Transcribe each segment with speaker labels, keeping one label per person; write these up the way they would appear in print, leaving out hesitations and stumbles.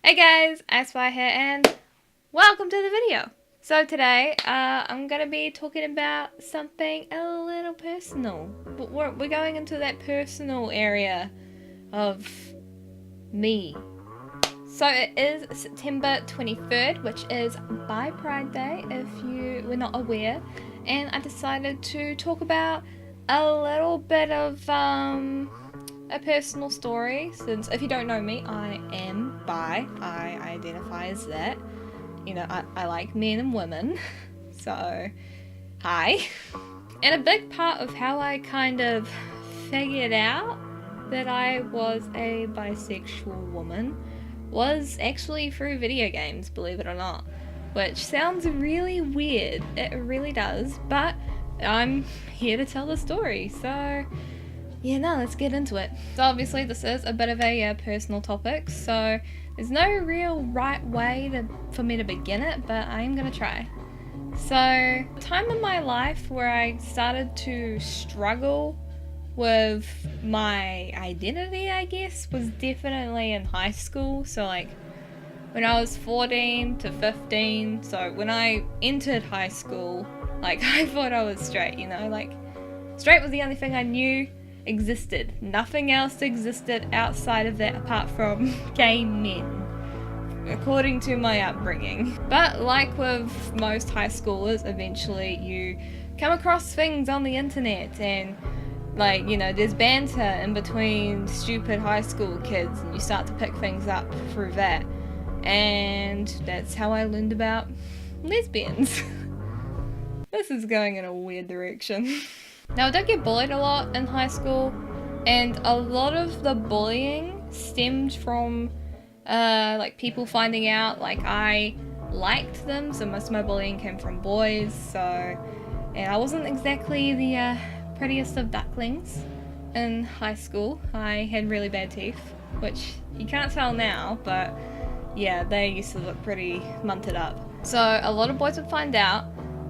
Speaker 1: Hey guys, IceWire here and welcome to the video. So today I'm going to be talking about something a little personal. But we're going into that personal area of me. So it is September 23rd, which is Bi Pride Day if you were not aware. And I decided to talk about a little bit of a personal story, since if you don't know me, I am bi. I identify as that. You know, I like men and women. So, hi. And a big part of how I kind of figured out that I was a bisexual woman was actually through video games, believe it or not. Which sounds really weird. It really does. But I'm here to tell the story, so yeah, no, let's get into it. So obviously this is a bit of a personal topic, so there's no real right way for me to begin it, but I'm gonna try. So, the time in my life where I started to struggle with my identity, I guess, was definitely in high school. So like when I was 14 to 15, so when I entered high school, like I thought I was straight, you know, like straight was the only thing I knew existed. Nothing else existed outside of that apart from gay men, according to my upbringing. But like with most high schoolers, eventually you come across things on the internet and like, you know, there's banter in between stupid high school kids and you start to pick things up through that. And that's how I learned about lesbians. This is going in a weird direction. Now, I did get bullied a lot in high school, and a lot of the bullying stemmed from like people finding out like I liked them, so most of my bullying came from boys. So, and I wasn't exactly the prettiest of ducklings in high school. I had really bad teeth, which you can't tell now, but yeah, they used to look pretty munted up. So a lot of boys would find out,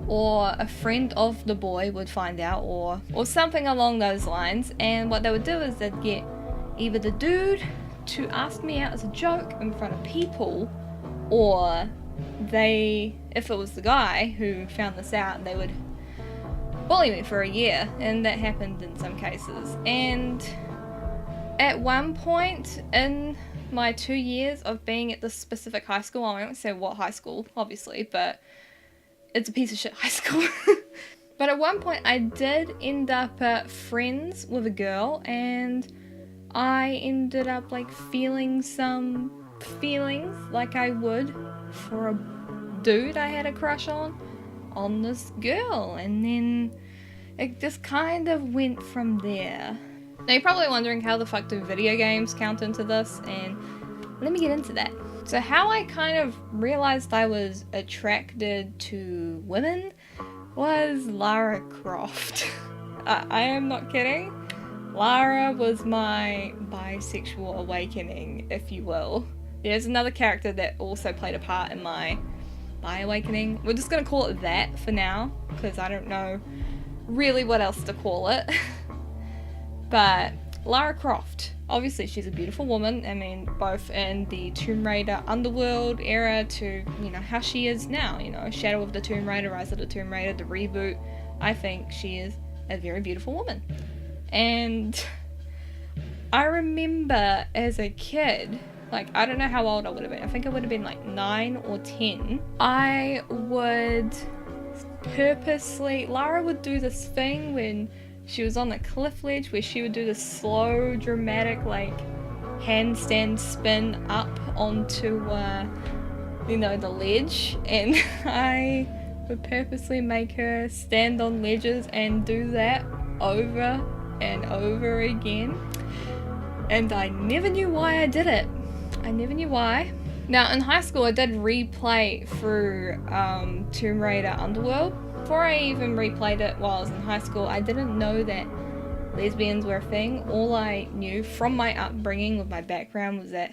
Speaker 1: or a friend of the boy would find out, or something along those lines, and what they would do is they'd get either the dude to ask me out as a joke in front of people, or they, if it was the guy who found this out, they would bully me for a year, and that happened in some cases. And at one point in my 2 years of being at this specific high school, I won't say what high school, obviously, but it's a piece of shit high school. But at one point I did end up friends with a girl, and I ended up like feeling some feelings like I would for a dude I had a crush on this girl, and then it just kind of went from there. Now you're probably wondering, how the fuck do video games count into this, and let me get into that. So how I kind of realized I was attracted to women was Lara Croft. I am not kidding. Lara was my bisexual awakening, if you will. There's another character that also played a part in my bi awakening. We're just gonna call it that for now, because I don't know really what else to call it. But Lara Croft, obviously she's a beautiful woman. I mean, both in the Tomb Raider Underworld era to, you know, how she is now, you know, Shadow of the Tomb Raider, Rise of the Tomb Raider, the reboot. I think she is a very beautiful woman. And I remember as a kid, like, I don't know how old I would have been. I think I would have been like 9 or 10. I would purposely, Lara would do this thing when she was on the cliff ledge where she would do this slow, dramatic, like, handstand spin up onto, you know, the ledge. And I would purposely make her stand on ledges and do that over and over again. And I never knew why I did it. I never knew why. Now, in high school, I did replay through Tomb Raider Underworld. Before I even replayed it while I was in high school, I didn't know that lesbians were a thing. All I knew from my upbringing with my background was that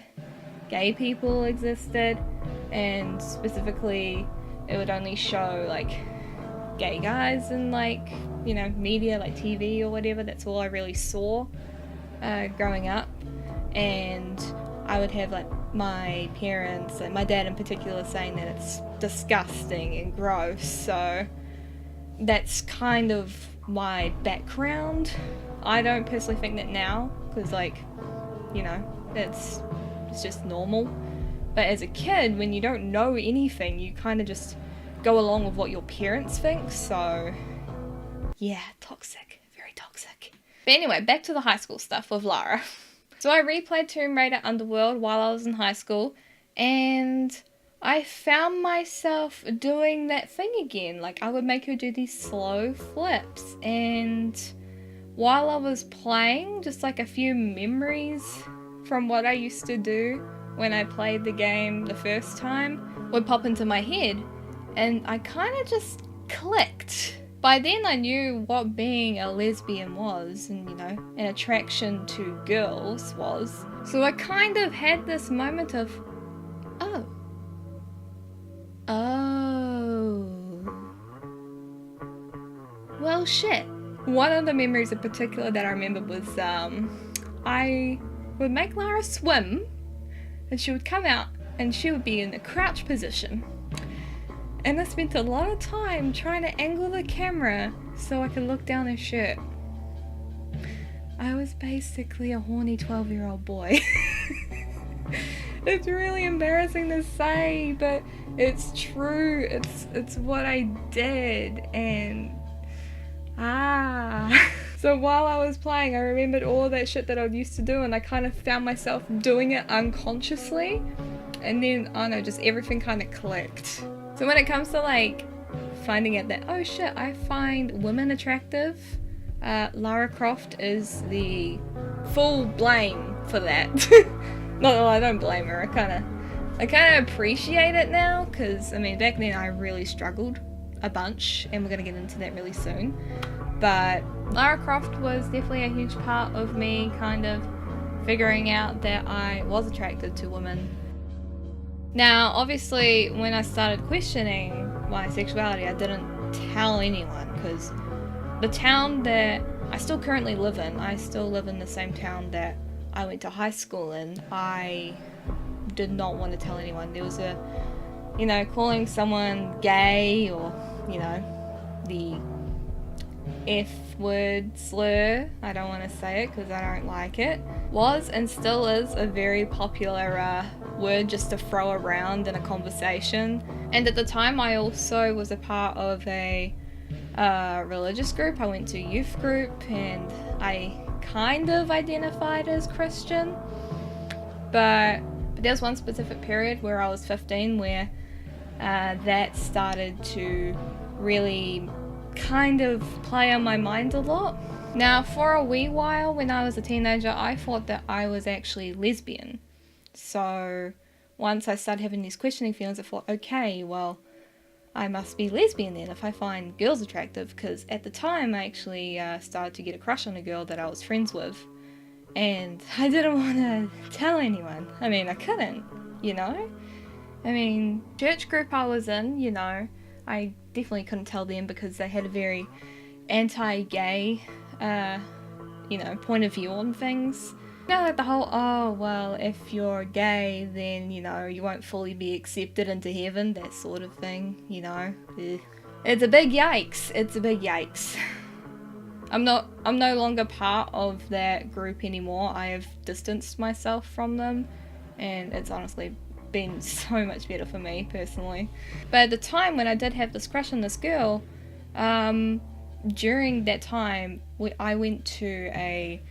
Speaker 1: gay people existed, and specifically it would only show like gay guys in, like, you know, media, like TV or whatever. That's all I really saw growing up. And I would have like my parents, and my dad in particular, saying that it's disgusting and gross. So that's kind of my background. I don't personally think that now, because like, you know, it's just normal. But as a kid, when you don't know anything, you kind of just go along with what your parents think. So yeah, toxic, very toxic. But anyway, back to the high school stuff with Lara. So I replayed Tomb Raider Underworld while I was in high school, and I found myself doing that thing again. Like, I would make her do these slow flips, and while I was playing, just like a few memories from what I used to do when I played the game the first time would pop into my head, and I kind of just clicked. By then I knew what being a lesbian was, and you know, an attraction to girls was. So I kind of had this moment of, oh. Well, shit. One of the memories in particular that I remember was, I would make Lara swim, and she would come out, and she would be in the crouch position. And I spent a lot of time trying to angle the camera so I could look down her shirt. I was basically a horny 12-year-old boy. It's really embarrassing to say, but it's true. It's what I did, and So while I was playing, I remembered all that shit that I used to do, and I kind of found myself doing it unconsciously. And then, I don't know, just everything kind of clicked. So when it comes to like finding out that, oh shit, I find women attractive, Lara Croft is the full blame for that. Not that I don't blame her, I kind of appreciate it now, because I mean back then I really struggled a bunch, and we're going to get into that really soon. But Lara Croft was definitely a huge part of me kind of figuring out that I was attracted to women. Now, obviously, when I started questioning my sexuality, I didn't tell anyone, because the town that I still currently live in, I still live in the same town that I went to high school in, I did not want to tell anyone. There was a, you know, calling someone gay, or, you know, the F-word slur, I don't want to say it because I don't like it, was and still is a very popular word just to throw around in a conversation. And at the time I also was a part of a religious group. I went to a youth group, and I kind of identified as Christian, but there was one specific period where I was 15 where that started to really kind of play on my mind a lot. Now, for a wee while when I was a teenager, I thought that I was actually lesbian. So once I started having these questioning feelings, I thought, okay, well, I must be lesbian then if I find girls attractive, because at the time I actually started to get a crush on a girl that I was friends with, and I didn't want to tell anyone. I mean, I couldn't, you know? I mean, church group I was in, you know, I definitely couldn't tell them because they had a very anti-gay, you know, point of view on things. You know, like the whole, oh, well, if you're gay, then, you know, you won't fully be accepted into heaven, that sort of thing, you know. It's a big yikes. It's a big yikes. I'm no longer part of that group anymore. I have distanced myself from them, and it's honestly been so much better for me personally. But at the time when I did have this crush on this girl, during that time I went to a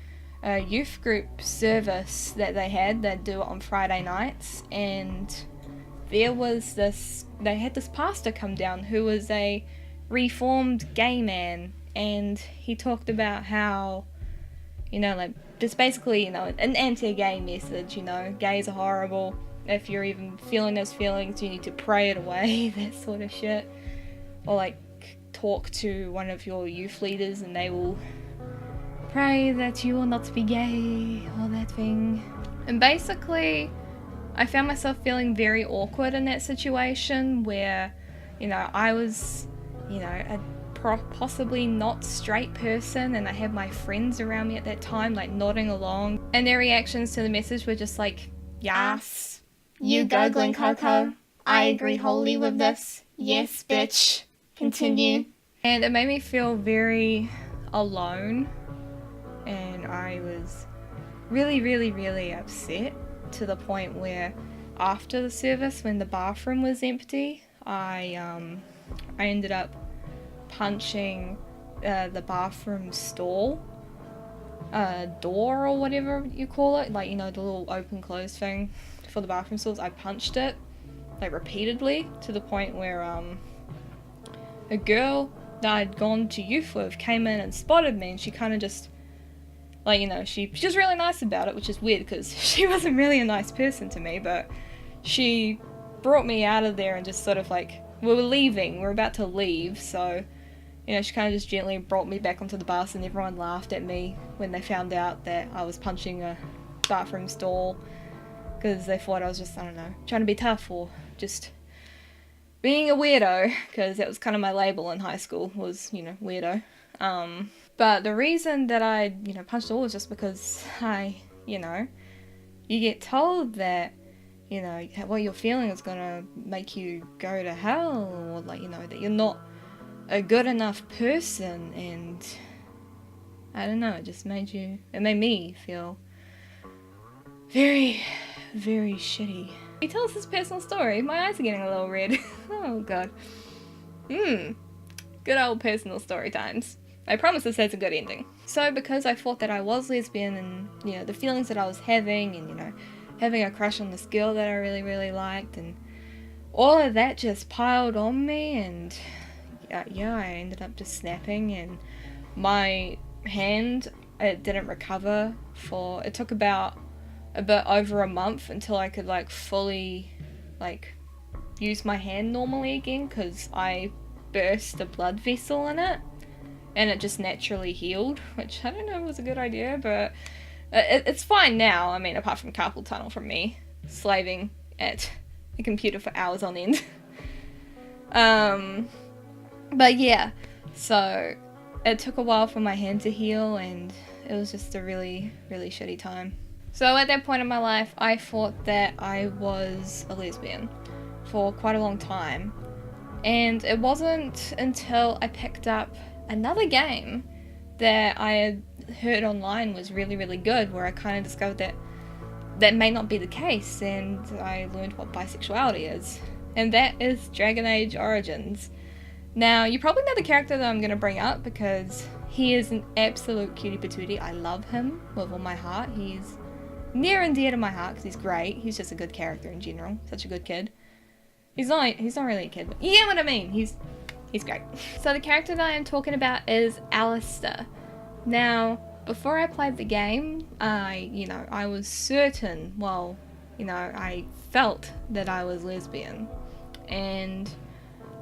Speaker 1: youth group service that they had. They'd do it on Friday nights, and there was they had this pastor come down who was a reformed gay man, and he talked about how, you know, like, just basically, you know, an anti-gay message, you know, gays are horrible. If you're even feeling those feelings, you need to pray it away, that sort of shit. Or like talk to one of your youth leaders and they will pray that you will not be gay, all that thing. And basically, I found myself feeling very awkward in that situation where, you know, I was, you know, a possibly not straight person, and I had my friends around me at that time, like nodding along, and their reactions to the message were just like, yes.
Speaker 2: You go, Glen Coco. I agree wholly with this. Yes, bitch. Continue.
Speaker 1: And it made me feel very alone, and I was really, really, really upset to the point where after the service, when the bathroom was empty, I ended up punching the bathroom stall door or whatever you call it, like, you know, the little open close thing for the bathroom stalls. I punched it like repeatedly to the point where a girl that I'd gone to youth with came in and spotted me, and she kind of just, like, you know, she was really nice about it, which is weird because she wasn't really a nice person to me, but she brought me out of there and just sort of like, we were about to leave, so, you know, she kind of just gently brought me back onto the bus, and everyone laughed at me when they found out that I was punching a bathroom stall, because they thought I was just, I don't know, trying to be tough or just being a weirdo, because that was kind of my label in high school, was, you know, weirdo. But the reason that I, you know, punched the wall was just because you know, you get told that, you know, what you're feeling is gonna make you go to hell, or, like, you know, that you're not a good enough person, and I don't know, it made me feel very, very shitty. He tells his personal story. My eyes are getting a little red. Oh god. Good old personal story times. I promise this has a good ending. So because I thought that I was lesbian, and, you know, the feelings that I was having, and, you know, having a crush on this girl that I really, really liked, and all of that just piled on me, and yeah, I ended up just snapping, and my hand, it didn't recover it took about a bit over a month until I could, like, fully, like, use my hand normally again, because I burst a blood vessel in it, and it just naturally healed, which I don't know was a good idea, but it's fine now. I mean, apart from carpal tunnel from me slaving at the computer for hours on end. But yeah, so it took a while for my hand to heal, and it was just a really, really shitty time. So at that point in my life, I thought that I was a lesbian for quite a long time, and it wasn't until I picked up another game that I had heard online was really, really good, where I kind of discovered that may not be the case, and I learned what bisexuality is, and that is Dragon Age Origins. Now, you probably know the character that I'm going to bring up, because he is an absolute cutie patootie. I love him with all my heart. He's near and dear to my heart because he's great. He's just a good character in general. Such a good kid. He's not really a kid, but you get what I mean. He's great. So the character that I am talking about is Alistair. Now, before I played the game, I was certain, well, you know, I felt that I was lesbian. And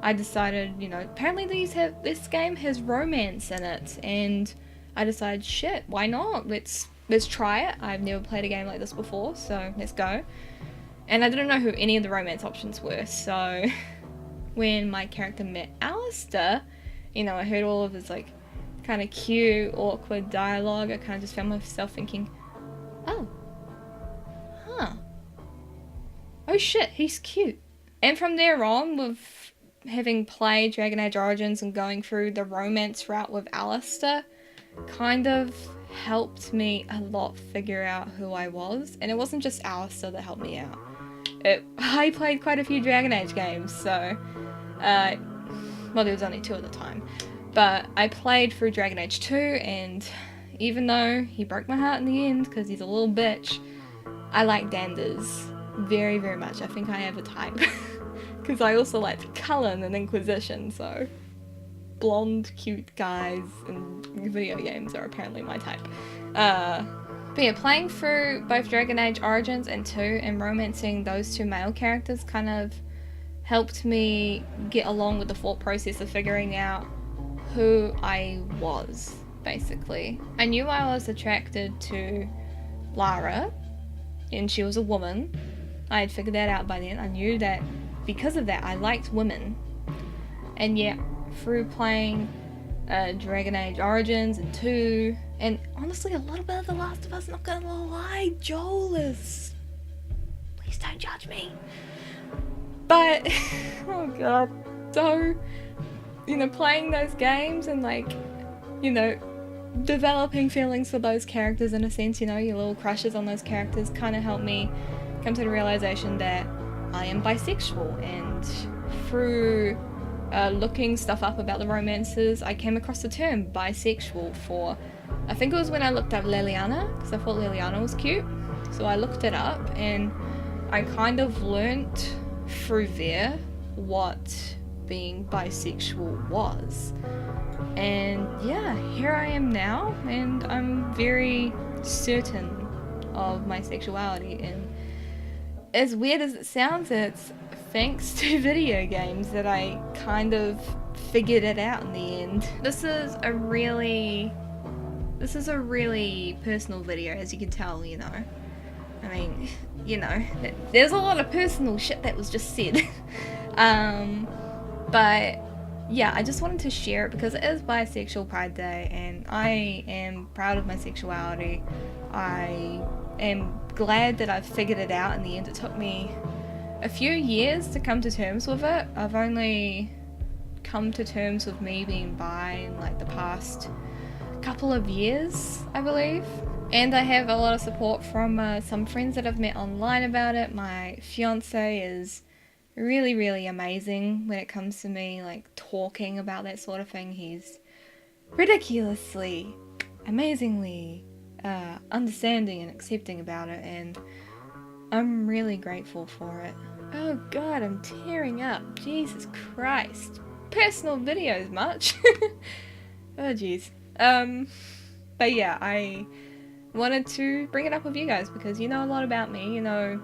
Speaker 1: I decided, you know, apparently this game has romance in it, and I decided, shit, why not? Let's try it. I've never played a game like this before, so let's go. And I didn't know who any of the romance options were, so when my character met Alistair, you know, I heard all of his, like, kind of cute, awkward dialogue. I kind of just found myself thinking, oh shit, he's cute. And from there on, with having played Dragon Age Origins and going through the romance route with Alistair, kind of helped me a lot figure out who I was. And it wasn't just Alistair that helped me out. I played quite a few Dragon Age games, so well, there was only 2 at the time, but I played through Dragon Age 2, and even though he broke my heart in the end because he's a little bitch, I like Danders very, very much. I think I have a type because I also liked Cullen and Inquisition, so blonde, cute guys in video games are apparently my type. But yeah, playing through both Dragon Age Origins and 2 and romancing those 2 male characters kind of helped me get along with the thought process of figuring out who I was, basically. I knew I was attracted to Lara, and she was a woman. I had figured that out by then. I knew that because of that I liked women. And yeah, through playing Dragon Age Origins and 2, and honestly a little bit of The Last of Us, not gonna lie, Joel is... Please Just don't judge me. But, oh god. So, you know, playing those games and like, you know, developing feelings for those characters in a sense, you know, your little crushes on those characters kind of helped me come to the realization that I am bisexual. And through looking stuff up about the romances, I came across the term bisexual for, I think it was when I looked up Liliana, because I thought Liliana was cute. So I looked it up and I kind of learnt through there what being bisexual was. And yeah, here I am now, and I'm very certain of my sexuality. And as weird as it sounds, it's thanks to video games that I kind of figured it out in the end. This is a really personal video, as you can tell, you know. I mean, you know, there's a lot of personal shit that was just said. But yeah, I just wanted to share it because it is Bisexual Pride Day and I am proud of my sexuality. I am glad that I've figured it out in the end. It took me a few years to come to terms with it. I've only come to terms with me being bi in like the past couple of years, I believe. And I have a lot of support from some friends that I've met online about it. My fiance is really amazing when it comes to me like talking about that sort of thing. He's ridiculously, amazingly understanding and accepting about it, and I'm really grateful for it. Oh god, I'm tearing up. Jesus Christ. Personal videos much. Oh jeez. But yeah, I wanted to bring it up with you guys because you know a lot about me, you know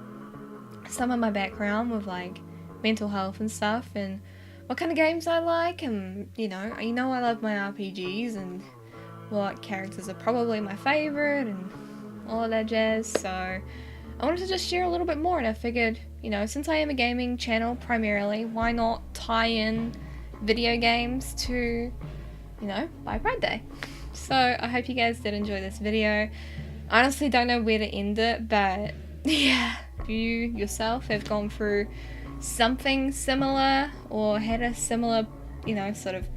Speaker 1: some of my background with like mental health and stuff and what kind of games I like, and you know I love my RPGs and what characters are probably my favorite and all of that jazz. So I wanted to just share a little bit more, and I figured, you know, since I am a gaming channel primarily, why not tie in video games to, you know, Bi Pride Day. So I hope you guys did enjoy this video. I honestly don't know where to end it, but yeah, if you yourself have gone through something similar or had a similar, you know, sort of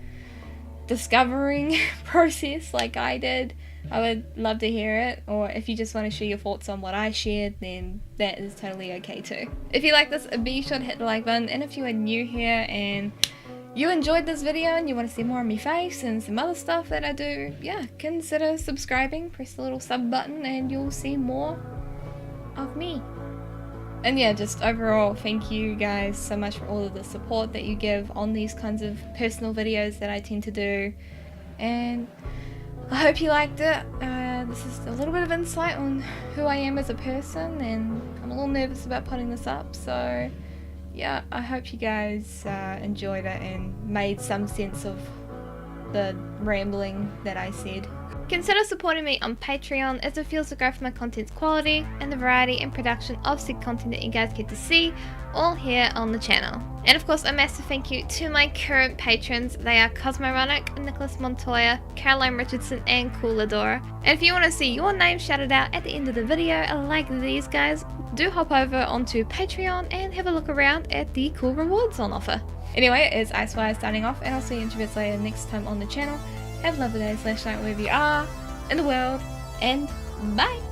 Speaker 1: discovering process like I did, I would love to hear it. Or if you just want to share your thoughts on what I shared, then that is totally okay too. If you like this, be sure to hit the like button, and if you are new here and you enjoyed this video and you want to see more of my face and some other stuff that I do, yeah, consider subscribing. Press the little sub button and you'll see more of me. And yeah, just overall, thank you guys so much for all of the support that you give on these kinds of personal videos that I tend to do. And I hope you liked it. This is a little bit of insight on who I am as a person, and I'm a little nervous about putting this up, so yeah, I hope you guys enjoyed it and made some sense of the rambling that I said. Consider supporting me on Patreon, as it feels to go for my content's quality and the variety and production of said content that you guys get to see all here on the channel. And of course, a massive thank you to my current patrons. They are Cosmoronic, Nicholas Montoya, Caroline Richardson, and Cooladora. And if you want to see your name shouted out at the end of the video like these guys, do hop over onto Patreon and have a look around at the cool rewards on offer. Anyway, it's IceWire signing off, and I'll see you introverts later next time on the channel. Have a lovely day / night wherever you are in the world, and bye!